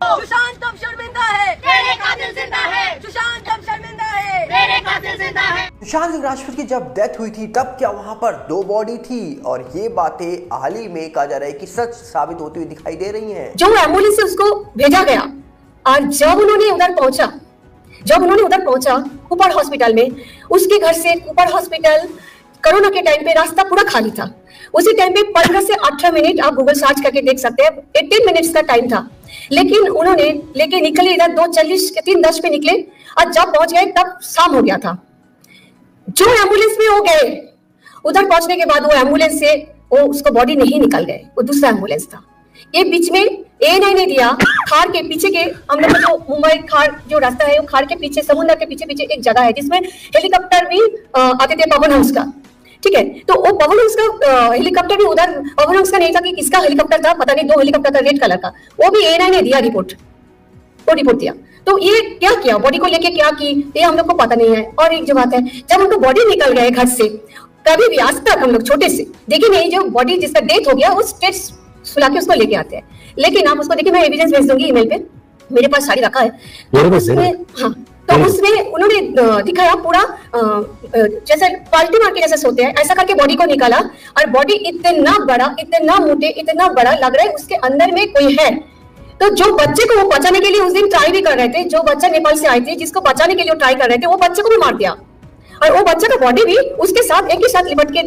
सुशांत अब शर्मिंदा है, तेरे कातिल जिंदा है। सुशांत अब शर्मिंदा है, तेरे कातिल जिंदा है। सुशांत सिंह राजपूत की जब डेथ हुई थी तब क्या वहां पर 2 बॉडी थी? और ये बातें हाल ही में कहा जा रहा है कि सच साबित होती हुई दिखाई दे रही हैं। जो एम्बुलेंस से उसको भेजा गया और जब उन्होंने उधर पहुंचा कुपड़ हॉस्पिटल में, उसके घर से कुपड़ हॉस्पिटल कोरोना के टाइम पे रास्ता पूरा खाली था। उसी टाइम पे 15 से 18 मिनट आप गूगल सर्च करके देख सकते हैं, 18 मिनट्स का टाइम था। लेकिन उन्होंने लेके निकले इधर 2:40 के 3:10 पे निकले और जब पहुंच गए तब शाम हो गया था। जो एम्बुलेंस में वो गए, उधर पहुंचने के बाद वो एम्बुलेंस से वो उसको बॉडी नहीं निकल गए, वो दूसरा एम्बुलेंस था। ये बीच में एएनआई ने दिया खार के पीछे के, हम लोग जो मुंबई खार जो रास्ता है वो खार के पीछे, समुद्र के पीछे पीछे एक जगह है जिसमें हेलीकॉप्टर भी आते थे, पवन हंस का। ठीक है, तो वो पवन हंस का हेलीकॉप्टर भी उधर पवन हंस का नहीं था कि किसका हेलीकॉप्टर था, पता नहीं, 2 हेलीकॉप्टर था रेड कलर का, वो भी एएनआई ने दिया रिपोर्ट, वो रिपोर्ट दिया। तो ये क्या किया, बॉडी को लेके क्या की, ये हम लोग को पता नहीं है। और एक जो बात है, जब उनको बॉडी निकल गए घर से, कभी भी आज तक हम लोग छोटे से देखे नहीं जो बॉडी जिसका डेथ हो गया उस स्टेट सुला के उसको लेके आते हैं। लेकिन आप उसको देखिए, मैं एविडेंस भेज दूंगी ईमेल पे, मेरे पास सारी रखा है। हाँ, तो उसमें उन्होंने दिखाया पूरा जैसे पाल्टी मार के जैसे सोते हैं, ऐसा करके बॉडी को निकाला और बॉडी इतना बड़ा, इतना मोटे, इतना बड़ा लग रहा है उसके अंदर में कोई है। तो जो बच्चे को वो बचाने के लिए उस दिन ट्राई भी कर रहे थे, जो बच्चा नेपाल से आए थे जिसको बचाने के लिए ट्राई कर रहे थे, वो बच्चे को भी मार दिया और वो बच्चे का बॉडी भी उसके साथ एक ही साथ लिपट के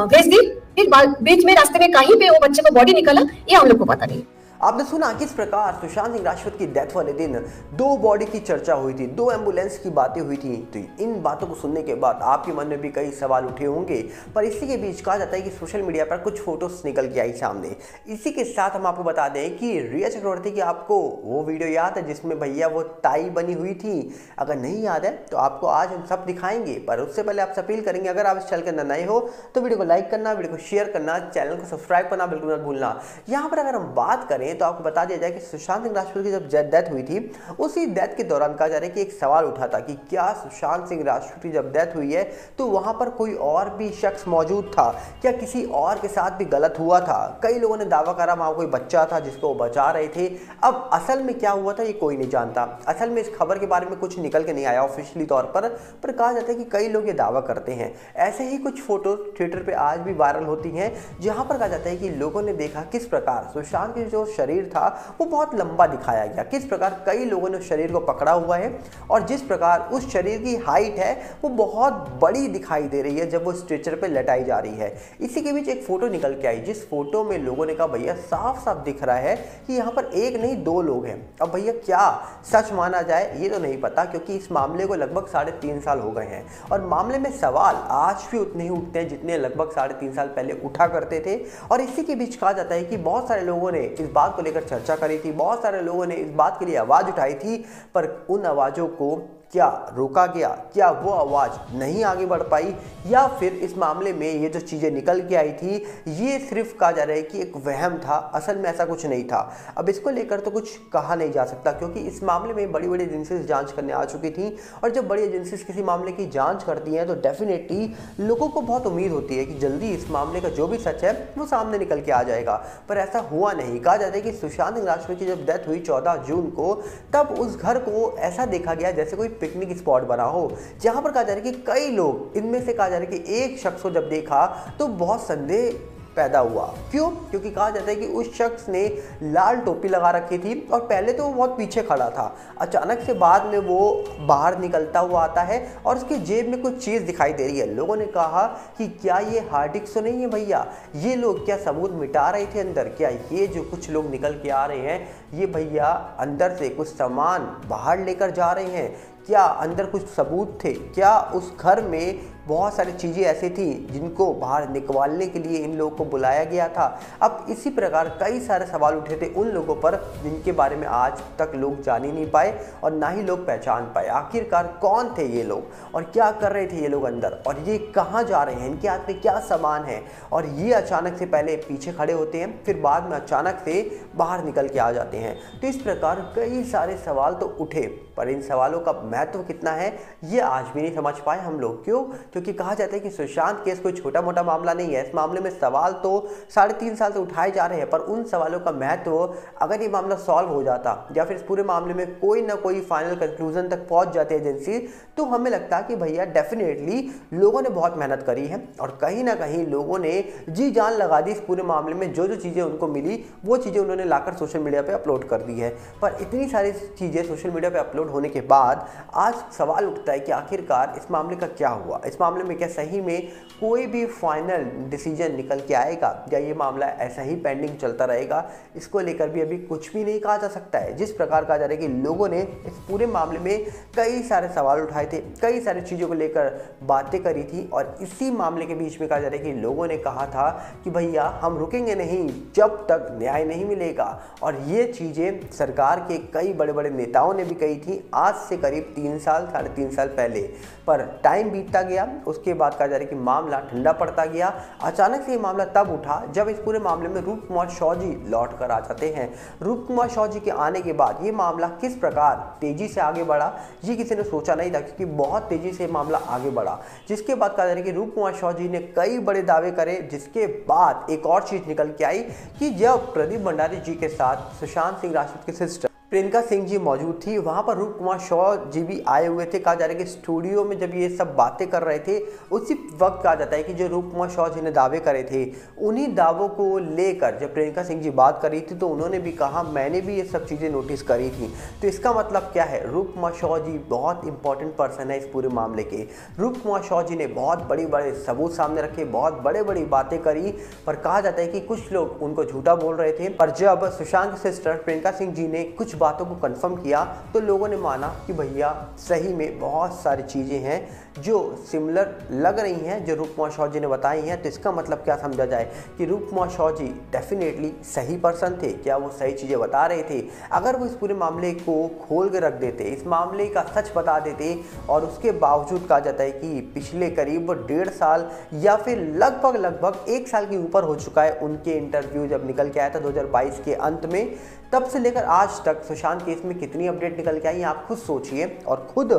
भेज दी। फिर बीच में रास्ते में कहीं पे वो बच्चे को बॉडी निकला, ये हम लोग को पता नहीं। आपने सुना किस प्रकार सुशांत सिंह राजपूत की डेथ वाले दिन 2 बॉडी की चर्चा हुई थी, 2 एम्बुलेंस की बातें हुई थी। तो इन बातों को सुनने के बाद आपके मन में भी कई सवाल उठे होंगे, पर इसी के बीच कहा जाता है कि सोशल मीडिया पर कुछ फोटोज निकल के आई सामने। इसी के साथ हम आपको बता दें कि रिया चक्रवर्ती की आपको वो वीडियो याद है जिसमें भैया वो टाई बनी हुई थी? अगर नहीं याद है तो आपको आज हम सब दिखाएंगे, पर उससे पहले आपसे अपील करेंगे, अगर आप इस चैनल के अंदर नए हो तो वीडियो को लाइक करना, वीडियो को शेयर करना, चैनल को सब्सक्राइब करना बिल्कुल मत भूलना। यहाँ पर अगर हम बात करें तो आपको बता दिया जाए कि सुशांत सिंह राजपूत की जब डेथ हुई थी, उसी डेथ के दौरान कहा जा रहा है कि एक सवाल उठा था कि क्या सुशांत सिंह राजपूत की जब डेथ हुई है तो वहां पर कोई और भी शख्स मौजूद था, क्या किसी और के साथ भी गलत हुआ था? कई लोगों ने दावा करा वहां कोई बच्चा था जिसको वो बचा रहे थे। अब असल में क्या हुआ था ये कोई नहीं जानता। असल में इस खबर के बारे में कुछ निकल के नहीं आया ऑफिशियली तौर पर कहा जाता है कि कई लोग ये दावा करते हैं। ऐसे ही कुछ फोटो ट्विटर पे आज भी वायरल होती हैं जहां पर कहा जाता है कि लोगों ने देखा किस प्रकार सुशांत के जो शरीर था वो बहुत लंबा दिखाया गया, किस प्रकार कई लोगों ने उस शरीर को पकड़ा हुआ है और जिस प्रकार उस शरीर की हाइट है वो बहुत बड़ी दिखाई दे रही है जब वो स्ट्रेचर पे लटाई जा रही है। इसी के बीच एक फोटो निकल के आई जिस फोटो में लोगों ने कहा भैया साफ साफ दिख रहा है कि यहाँ पर एक नहीं 2 लोग हैं। अब भैया क्या सच माना जाए ये तो नहीं पता, क्योंकि इस मामले को लगभग 3.5 साल हो गए हैं और मामले में सवाल आज भी उतने ही उठते हैं जितने लगभग 3.5 साल पहले उठा करते थे। और इसी के बीच कहा जाता है कि बहुत सारे लोगों ने इस बात को लेकर चर्चा करी थी, बहुत सारे लोगों ने इस बात के लिए आवाज उठाई थी, पर उन आवाजों को क्या रोका गया? क्या वो आवाज़ नहीं आगे बढ़ पाई, या फिर इस मामले में ये जो चीज़ें निकल के आई थी ये सिर्फ कहा जा रहा है कि एक वहम था, असल में ऐसा कुछ नहीं था। अब इसको लेकर तो कुछ कहा नहीं जा सकता क्योंकि इस मामले में बड़ी बड़ी एजेंसीज जांच करने आ चुकी थी और जब बड़ी एजेंसीज किसी मामले की जांच करती हैं तो डेफिनेटली लोगों को बहुत उम्मीद होती है कि जल्दी इस मामले का जो भी सच है वो सामने निकल के आ जाएगा, पर ऐसा हुआ नहीं। कहा जाता है कि सुशांत सिंह राजपूत की जब डेथ हुई 14 जून को, तब उस घर को ऐसा देखा गया जैसे कोई पिकनिक स्पॉट बना हो, जहां पर कहा जा रहा है कि कई लोग, इनमें से कहा जा रहा है कि एक शख्स को जब देखा तो बहुत संदेह पैदा हुआ। क्यों? क्योंकि कहा जाता है कि उस शख्स ने लाल टोपी लगा रखी थी और पहले तो वो बहुत पीछे खड़ा था, अचानक से बाद में वो बाहर निकलता हुआ आता है और उसकी जेब में कुछ चीज़ दिखाई दे रही है। लोगों ने कहा कि क्या ये हार्ड डिस्क तो नहीं है भैया, ये लोग क्या सबूत मिटा रहे थे अंदर? क्या ये जो कुछ लोग निकल के आ रहे हैं ये भैया अंदर से कुछ सामान बाहर लेकर जा रहे हैं? क्या अंदर कुछ सबूत थे? क्या उस घर में बहुत सारी चीज़ें ऐसी थी जिनको बाहर निकालने के लिए इन लोगों को बुलाया गया था? अब इसी प्रकार कई सारे सवाल उठे थे उन लोगों पर जिनके बारे में आज तक लोग जान ही नहीं पाए और ना ही लोग पहचान पाए। आखिरकार कौन थे ये लोग और क्या कर रहे थे ये लोग अंदर, और ये कहाँ जा रहे हैं, इनके हाथ में क्या सामान है? और ये अचानक से पहले पीछे खड़े होते हैं फिर बाद में अचानक से बाहर निकल के आ जाते हैं। तो इस प्रकार कई सारे सवाल तो उठे, पर इन सवालों का महत्व कितना है ये आज भी नहीं समझ पाए हम लोग। क्यों? क्योंकि कहा जाता है कि सुशांत केस कोई छोटा मोटा मामला नहीं है। इस मामले में सवाल तो 3.5 साल से उठाए जा रहे हैं, पर उन सवालों का महत्व अगर ये मामला सॉल्व हो जाता या फिर इस पूरे मामले में कोई ना कोई फाइनल कंक्लूजन तक पहुंच जाती है एजेंसी, तो हमें लगता है कि भैया डेफिनेटली लोगों ने बहुत मेहनत करी है और कहीं ना कहीं लोगों ने जी जान लगा दी इस पूरे मामले में। जो जो चीज़ें उनको मिली वो चीज़ें उन्होंने लाकर सोशल मीडिया पे अपलोड कर दी है। पर इतनी सारी चीज़ें सोशल मीडिया पे अपलोड होने के बाद आज सवाल उठता है कि आखिरकार इस मामले का क्या हुआ। इस मामले में क्या सही में कोई भी फाइनल डिसीजन निकल के आएगा या ये मामला ऐसा ही पेंडिंग चलता रहेगा? इसको लेकर भी अभी कुछ भी नहीं कहा जा सकता है। जिस प्रकार कहा जा रहा है कि लोगों ने इस पूरे मामले में कई सारे सवाल उठाए थे, कई सारी चीज़ों को लेकर बातें करी थी और इसी मामले के बीच में कहा जा रहा है कि लोगों ने कहा था कि भैया हम रुकेंगे नहीं जब तक न्याय नहीं मिलेगा। और ये चीज़ें सरकार के कई बड़े बड़े नेताओं ने भी कही थी आज से करीब 3 साल 3.5 साल पहले। पर टाइम बीतता गया, उसके बाद कहा जा रहा है कि मामला ठंडा पड़ता गया। अचानक से ये मामला तब उठा जब इस पूरे मामले में रूप कुमार शॉ जी लौट कर आ जाते हैं। रूप कुमार शॉ जी के आने के बाद ये मामला किस प्रकार तेजी से आगे बढ़ा ये किसी ने सोचा नहीं था, क्योंकि बहुत तेजी से मामला आगे बढ़ा। जिसके बाद कहा जा रहा है कि रूप कुमार शॉ जी ने कई बड़े दावे करे, जिसके बाद एक और चीज निकल के आई कि जब प्रदीप भंडारी जी के साथ सुशांत सिंह राजपूत की सिस्टर प्रियंका सिंह जी मौजूद थी, वहाँ पर रूप कुमार शॉ जी भी आए हुए थे। कहा जा रहा है कि स्टूडियो में जब ये सब बातें कर रहे थे उसी वक्त कहा जाता है कि जो रूप कुमार शॉ जी ने दावे करे थे उन्हीं दावों को लेकर जब प्रियंका सिंह जी बात करी थी तो उन्होंने भी कहा मैंने भी ये सब चीज़ें नोटिस करी थी। तो इसका मतलब क्या है? रूप कुमार शॉ जी बहुत इंपॉर्टेंट पर्सन है इस पूरे मामले के। रूप कुमार शॉ जी ने बहुत बड़े बड़े सबूत सामने रखे, बहुत बड़े बड़ी बातें करी, पर कहा जाता है कि कुछ लोग उनको झूठा बोल रहे थे। पर जब सुशांत की सिस्टर प्रियंका सिंह जी ने कुछ बातों को कंफर्म किया तो लोगों ने माना कि भैया सही में बहुत सारी चीज़ें हैं जो सिमिलर लग रही हैं जो रूप कुमार शॉ जी ने बताई हैं। तो इसका मतलब क्या समझा जाए कि रूप कुमार शॉ जी डेफिनेटली सही पर्सन थे। क्या वो सही चीज़ें बता रहे थे? अगर वो इस पूरे मामले को खोल के रख देते, इस मामले का सच बता देते, और उसके बावजूद कहा जाता है कि पिछले करीब 1.5 साल या फिर लगभग 1 साल के ऊपर हो चुका है उनके इंटरव्यू जब निकल के आया था 2022 के अंत में, तब से लेकर आज तक सुशांत केस में कितनी अपडेट निकल के आई आप खुद सोचिए और खुद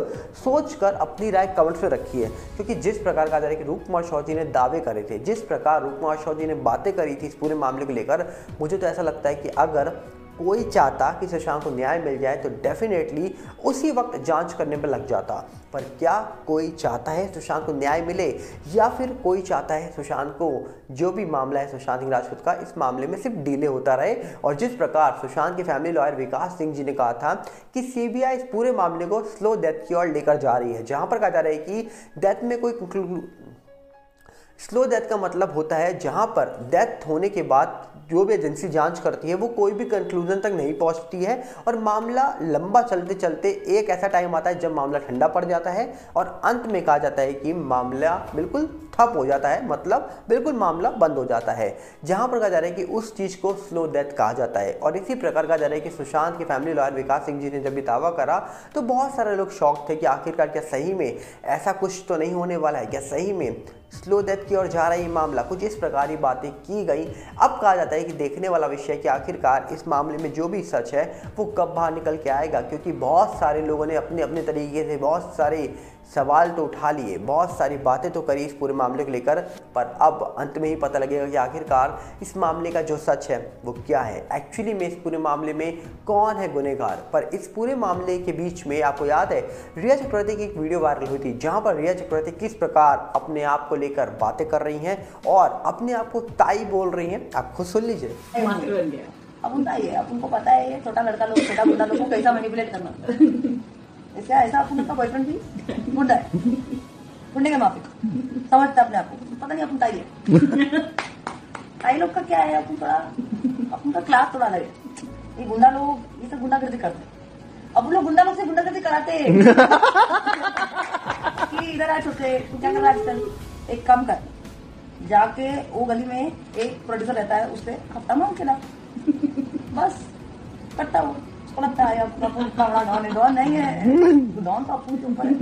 सोचकर अपनी राय कमेंट्स में रखिए। क्योंकि जिस प्रकार कहा जा रहा है कि रूप कुमार शॉ जी ने दावे करे थे, जिस प्रकार रूप कुमार शॉ जी ने बातें करी थी इस पूरे मामले को लेकर, मुझे तो ऐसा लगता है कि अगर कोई चाहता कि सुशांत को न्याय मिल जाए तो डेफिनेटली उसी वक्त जांच करने पर लग जाता। पर क्या कोई चाहता है सुशांत को न्याय मिले, या फिर कोई चाहता है सुशांत को जो भी मामला है सुशांत सिंह राजपूत का, इस मामले में सिर्फ डिले होता रहे? और जिस प्रकार सुशांत के फैमिली लॉयर विकास सिंह जी ने कहा था कि सीबीआई इस पूरे मामले को स्लो डेथ की ओर लेकर जा रही है, जहां पर कहा जा रहा है कि डेथ में कोई स्लो डेथ का मतलब होता है जहां पर डेथ होने के बाद जो भी एजेंसी जांच करती है वो कोई भी कंक्लूजन तक नहीं पहुंचती है और मामला लंबा चलते चलते एक ऐसा टाइम आता है जब मामला ठंडा पड़ जाता है और अंत में कहा जाता है कि मामला बिल्कुल ठप हो जाता है, मतलब बिल्कुल मामला बंद हो जाता है, जहां पर कहा जा रहा है कि उस चीज़ को स्लो डेथ कहा जाता है। और इसी प्रकार कहा जा रहा है कि सुशांत के फैमिली लॉयर विकास सिंह जी ने जब भी दावा करा तो बहुत सारे लोग शॉक थे कि आखिरकार क्या सही में ऐसा कुछ तो नहीं होने वाला है, क्या सही में स्लो डेथ की ओर जा रहा है ये मामला, कुछ इस प्रकार की बातें की गई। अब कहा जाता है कि देखने वाला विषय है कि आखिरकार इस मामले में जो भी सच है वो कब बाहर निकल के आएगा, क्योंकि बहुत सारे लोगों ने अपने अपने तरीके से बहुत सारे सवाल तो उठा लिए, बहुत सारी बातें तो करी इस पूरे मामले को लेकर, पर अब अंत में ही पता लगेगा कि आखिरकार इस मामले का जो सच है वो क्या है, एक्चुअली में इस पूरे मामले में कौन है गुनहगार। पर इस पूरे मामले के बीच में आपको याद है रिया चक्रवर्ती की एक वीडियो वायरल हुई थी जहां पर रिया चक्रवर्ती किस प्रकार अपने आप को लेकर बातें कर रही हैं और अपने आप को ताई बोल रही हैं, आप खुद सुन लीजिए। अब उनका ये, अब उनको पता है ये छोटा लड़का लोग, छोटा गुंडा लोगों को कैसा मैनिपुलेट करना। ऐसा अपन का बॉयफ्रेंड भी गुंडा है, गुंडे के माफी समझता अपने आप को, पता नहीं अपन ताई है। ताई लोग का क्या है, अपन थोड़ा अपन का क्लास थोड़ा अलग है। ये गुंडा लोग ये सब गुंडागर्दी करते, अब लोग गुंडा लोग से गुंडागर्दी कराते कि इधर आ छोटे क्या कर रहा है आजकल, एक काम कर, जाके वो गली में एक प्रोड्यूसर रहता है उससे हफ्ता मांग के ना, बस करता हो। लगता है डॉन नहीं है, डॉन तो अपन के ऊपर है,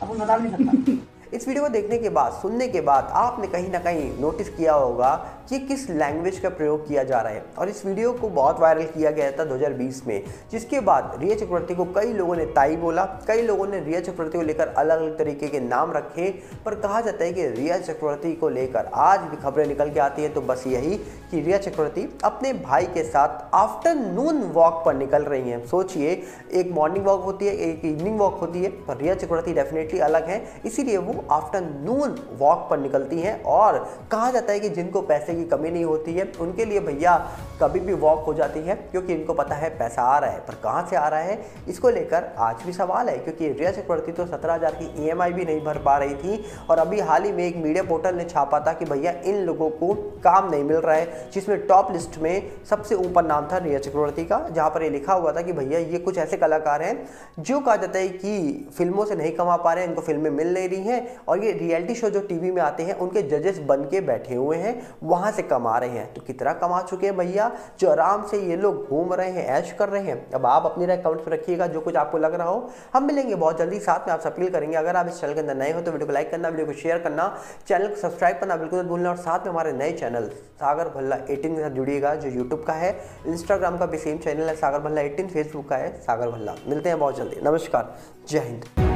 अपन बता भी नहीं सकता। इस वीडियो को देखने के बाद, सुनने के बाद आपने कहीं ना कहीं नोटिस किया होगा कि किस लैंग्वेज का प्रयोग किया जा रहा है। और इस वीडियो को बहुत वायरल किया गया था 2020 में, जिसके बाद रिया चक्रवर्ती को कई लोगों ने ताई बोला, कई लोगों ने रिया चक्रवर्ती को लेकर अलग अलग तरीके के नाम रखे। पर कहा जाता है कि रिया चक्रवर्ती को लेकर आज भी खबरें निकल के आती हैं तो बस यही कि रिया चक्रवर्ती अपने भाई के साथ आफ्टरनून वॉक पर निकल रही हैं। सोचिए, एक मॉर्निंग वॉक होती है, एक इवनिंग वॉक होती है, पर रिया चक्रवर्ती डेफिनेटली अलग है, इसीलिए वो आफ्टरनून वॉक पर निकलती हैं। और कहा जाता है कि जिनको पैसे की कमी नहीं होती है उनके लिए भैया कभी भी वॉक हो जाती है, क्योंकि इनको पता है पैसा आ रहा है। पर कहाँ से आ रहा है इसको लेकर आज भी सवाल है, क्योंकि रिया चक्रवर्ती तो 17,000 की EMI भी नहीं भर पा रही थी। और अभी हाल ही में एक मीडिया पोर्टल ने छापा था कि भैया इन लोगों को काम नहीं मिल रहा है, जिसमें टॉप लिस्ट में सबसे ऊपर नाम था रिया चक्रवर्ती का, जहाँ पर ये लिखा हुआ था कि भैया ये कुछ ऐसे कलाकार हैं जो कहा जाता है कि फिल्मों से नहीं कमा पा रहे हैं, इनको फिल्में मिल नहीं रही हैं, और ये रियलिटी शो जो टीवी में आते हैं उनके जजेस बन के बैठे हुए हैं, वहां से कमा रहे हैं। तो कितना कमा चुके हैं भैया, जो आराम से ये लोग घूम रहे हैं, ऐश कर रहे हैं। अब आप अपनी राय कमेंट्स में रखिएगा, जो कुछ आपको लग रहा हो। हम मिलेंगे बहुत जल्दी, साथ में आपसे अपील करेंगे अगर आप इस चैनल के अंदर नए हो तो वीडियो को लाइक करना, वीडियो को शेयर करना, चैनल को सब्सक्राइब करना बिल्कुल मत भूलना। और साथ में हमारे नए चैनल सागर भल्ला 18 के साथ जुड़िएगा, जो यूट्यूब का है, इंस्टाग्राम का भी सेम चैनल है सागर भल्ला 18, फेसबुक का है सागर भल्ला। मिलते हैं बहुत जल्दी, नमस्कार, जय हिंद।